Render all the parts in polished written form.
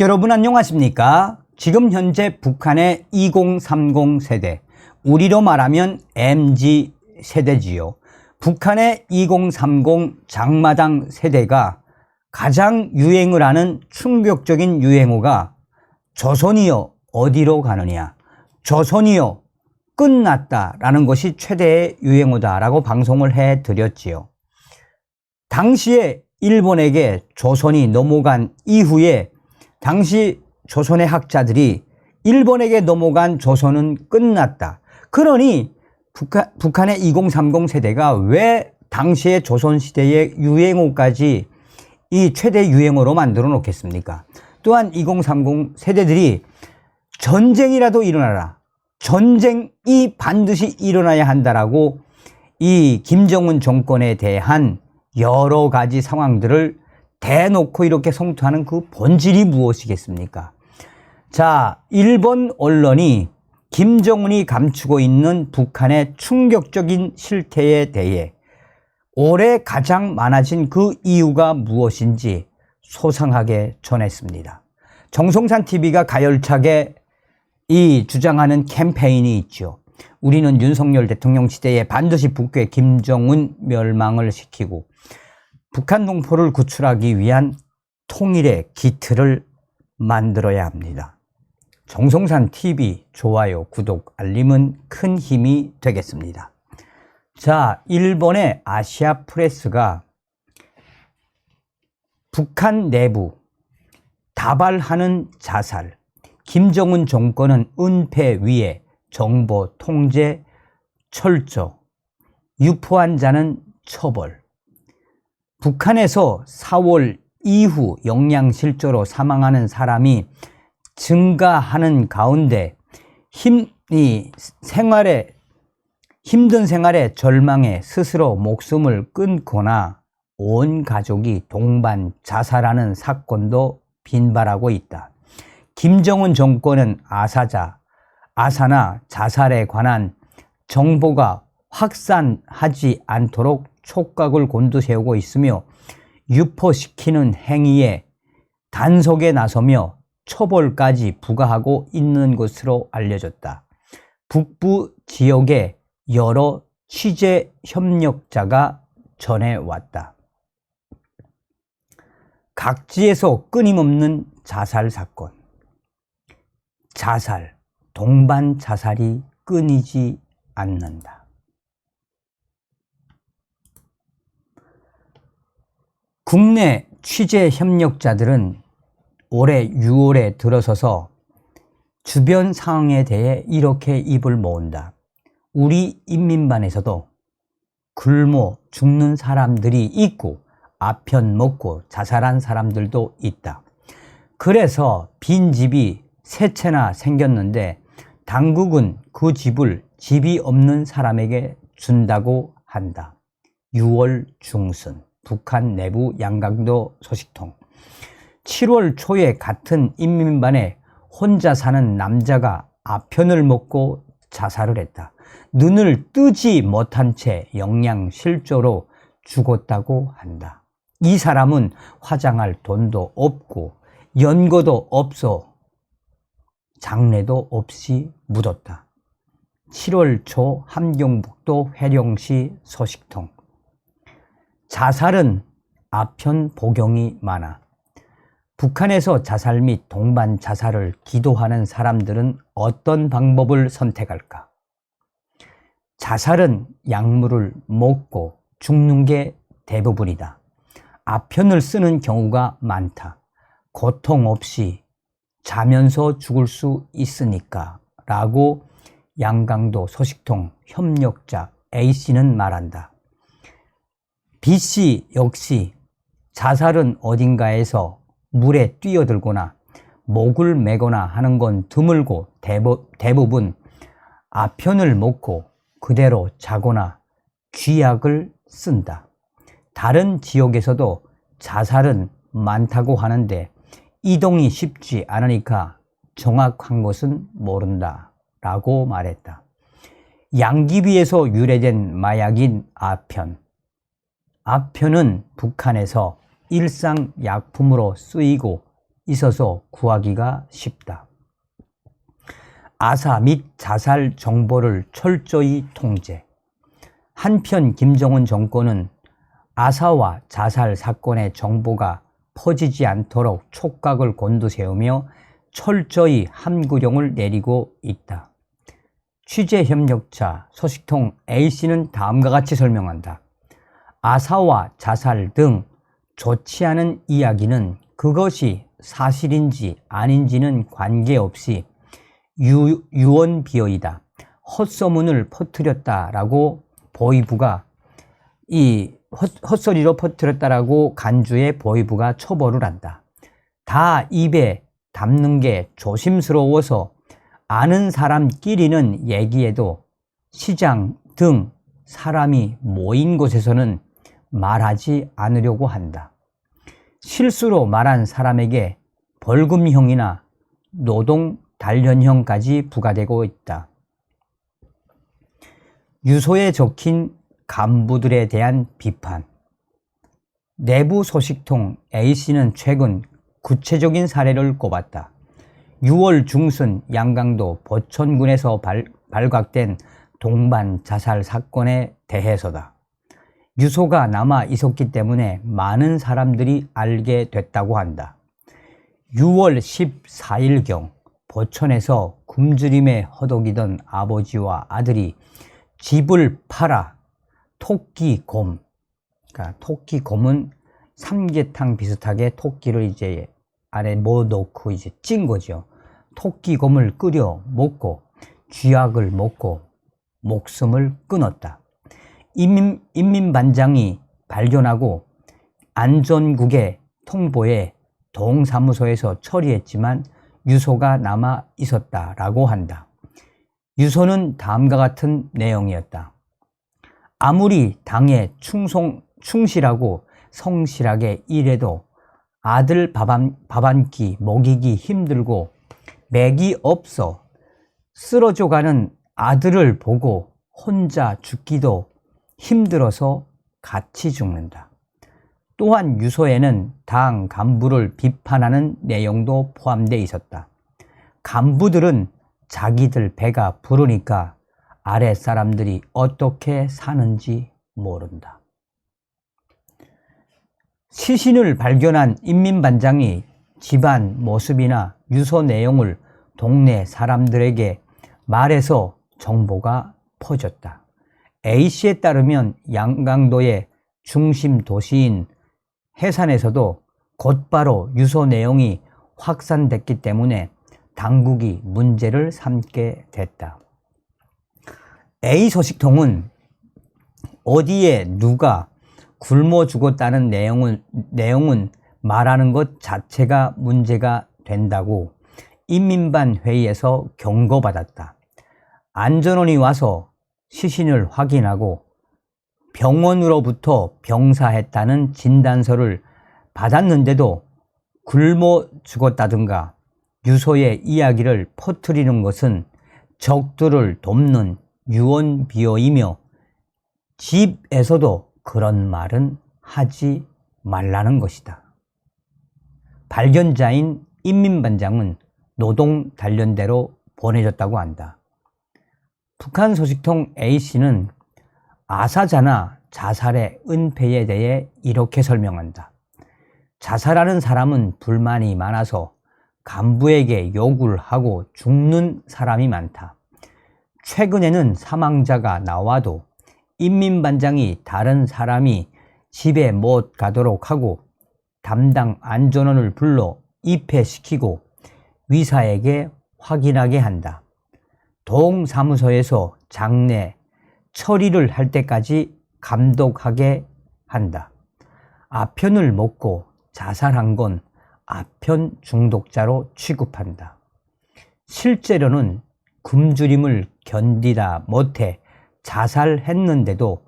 여러분 안녕하십니까? 지금 현재 북한의 2030 세대, 우리로 말하면 MZ 세대지요. 북한의 2030 장마당 세대가 가장 유행을 하는 충격적인 유행어가 조선이여 어디로 가느냐, 조선이여 끝났다라는 것이 최대의 유행어다라고 방송을 해드렸지요. 당시에 일본에게 조선이 넘어간 이후에 당시 조선의 학자들이 일본에게 넘어간 조선은 끝났다. 그러니 북한의 2030 세대가 왜 당시의 조선시대의 유행어까지 이 최대 유행어로 만들어 놓겠습니까? 또한 2030 세대들이 전쟁이라도 일어나라, 전쟁이 반드시 일어나야 한다라고 이 김정은 정권에 대한 여러 가지 상황들을 대놓고 이렇게 성토하는 그 본질이 무엇이겠습니까? 자, 일본 언론이 김정은이 감추고 있는 북한의 충격적인 실태에 대해 올해 가장 많아진 그 이유가 무엇인지 소상하게 전했습니다. 정성산 TV가 가열차게 이 주장하는 캠페인이 있죠. 우리는 윤석열 대통령 시대에 반드시 북괴 김정은 멸망을 시키고 북한 동포를 구출하기 위한 통일의 기틀을 만들어야 합니다. 정성산 TV 좋아요, 구독, 알림은 큰 힘이 되겠습니다. 자, 일본의 아시아 프레스가 북한 내부 다발하는 자살, 김정은 정권은 은폐 위에 정보 통제 철저, 유포한 자는 처벌, 북한에서 4월 이후 영양실조로 사망하는 사람이 증가하는 가운데 힘든 생활에 절망해 스스로 목숨을 끊거나 온 가족이 동반 자살하는 사건도 빈발하고 있다. 김정은 정권은 아사나 자살에 관한 정보가 확산하지 않도록 촉각을 곤두세우고 있으며 유포시키는 행위에 단속에 나서며 처벌까지 부과하고 있는 것으로 알려졌다. 북부 지역에 여러 취재 협력자가 전해왔다. 각지에서 끊임없는 자살 사건, 자살, 동반 자살이 끊이지 않는다. 국내 취재 협력자들은 올해 6월에 들어서서 주변 상황에 대해 이렇게 입을 모은다. 우리 인민반에서도 굶어 죽는 사람들이 있고 아편 먹고 자살한 사람들도 있다. 그래서 빈집이 3채나 생겼는데 당국은 그 집을 집이 없는 사람에게 준다고 한다. 6월 중순 북한 내부 양강도 소식통. 7월 초에 같은 인민반에 혼자 사는 남자가 아편을 먹고 자살을 했다. 눈을 뜨지 못한 채 영양실조로 죽었다고 한다. 이 사람은 화장할 돈도 없고 연고도 없어 장례도 없이 묻었다. 7월 초 함경북도 회령시 소식통. 자살은 아편 복용이 많아. 북한에서 자살 및 동반 자살을 기도하는 사람들은 어떤 방법을 선택할까? 자살은 약물을 먹고 죽는 게 대부분이다. 아편을 쓰는 경우가 많다. 고통 없이 자면서 죽을 수 있으니까 라고 양강도 소식통 협력자 A씨는 말한다. B씨 역시 자살은 어딘가에서 물에 뛰어들거나 목을 매거나 하는 건 드물고 대부분 아편을 먹고 그대로 자거나 쥐약을 쓴다. 다른 지역에서도 자살은 많다고 하는데 이동이 쉽지 않으니까 정확한 것은 모른다 라고 말했다. 양귀비에서 유래된 마약인 아편. 아편은 북한에서 일상약품으로 쓰이고 있어서 구하기가 쉽다. 아사 및 자살 정보를 철저히 통제. 한편 김정은 정권은 아사와 자살 사건의 정보가 퍼지지 않도록 촉각을 곤두세우며 철저히 함구령을 내리고 있다. 취재 협력자 소식통 A씨는 다음과 같이 설명한다. 아사와 자살 등 좋지 않은 이야기는 그것이 사실인지 아닌지는 관계없이 유언비어이다. 헛소문을 퍼뜨렸다라고 보위부가 헛소리로 퍼뜨렸다라고 간주해 보위부가 처벌을 한다. 다 입에 담는 게 조심스러워서 아는 사람끼리는 얘기해도 시장 등 사람이 모인 곳에서는 말하지 않으려고 한다. 실수로 말한 사람에게 벌금형이나 노동 단련형까지 부과되고 있다. 유서에 적힌 간부들에 대한 비판. 내부 소식통 A씨는 최근 구체적인 사례를 꼽았다. 6월 중순 양강도 보천군에서 발각된 동반 자살 사건에 대해서다. 유서가 남아 있었기 때문에 많은 사람들이 알게 됐다고 한다. 6월 14일경 보천에서 굶주림에 허덕이던 아버지와 아들이 집을 팔아 토끼곰, 그러니까 토끼곰은 삼계탕 비슷하게 토끼를 이제 안에 뭐 넣고 이제 찐 거죠. 토끼곰을 끓여 먹고 쥐약을 먹고 목숨을 끊었다. 인민반장이 발견하고 안전국에 통보해 동사무소에서 처리했지만 유서가 남아 있었다라고 한다. 유서는 다음과 같은 내용이었다. 아무리 당에 충실하고 성실하게 일해도 아들 밥 한 끼 먹이기 힘들고 맥이 없어 쓰러져가는 아들을 보고 혼자 죽기도 힘들어서 같이 죽는다. 또한 유서에는 당 간부를 비판하는 내용도 포함되어 있었다. 간부들은 자기들 배가 부르니까 아래 사람들이 어떻게 사는지 모른다. 시신을 발견한 인민반장이 집안 모습이나 유서 내용을 동네 사람들에게 말해서 정보가 퍼졌다. A씨에 따르면 양강도의 중심 도시인 해산에서도 곧바로 유서 내용이 확산됐기 때문에 당국이 문제를 삼게 됐다. A 소식통은 어디에 누가 굶어 죽었다는 내용은 말하는 것 자체가 문제가 된다고 인민반 회의에서 경고받았다. 안전원이 와서 시신을 확인하고 병원으로부터 병사했다는 진단서를 받았는데도 굶어 죽었다든가 유서의 이야기를 퍼뜨리는 것은 적들을 돕는 유언비어이며 집에서도 그런 말은 하지 말라는 것이다. 발견자인 인민반장은 노동 단련대로 보내졌다고 한다. 북한 소식통 A씨는 아사자나 자살의 은폐에 대해 이렇게 설명한다. 자살하는 사람은 불만이 많아서 간부에게 욕을 하고 죽는 사람이 많다. 최근에는 사망자가 나와도 인민반장이 다른 사람이 집에 못 가도록 하고 담당 안전원을 불러 입회시키고 위사에게 확인하게 한다. 동사무소에서 장례 처리를 할 때까지 감독하게 한다. 아편을 먹고 자살한 건 아편 중독자로 취급한다. 실제로는 굶주림을 견디다 못해 자살했는데도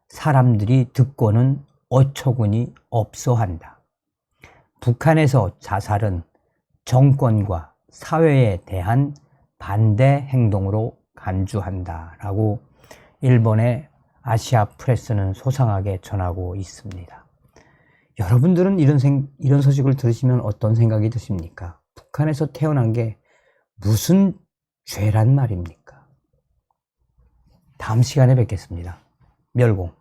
사람들이 듣고는 어처구니 없어 한다. 북한에서 자살은 정권과 사회에 대한 반대 행동으로 간주한다라고 일본의 아시아 프레스는 소상하게 전하고 있습니다. 여러분들은 이런 소식을 들으시면 어떤 생각이 드십니까? 북한에서 태어난 게 무슨 죄란 말입니까? 다음 시간에 뵙겠습니다. 멸공.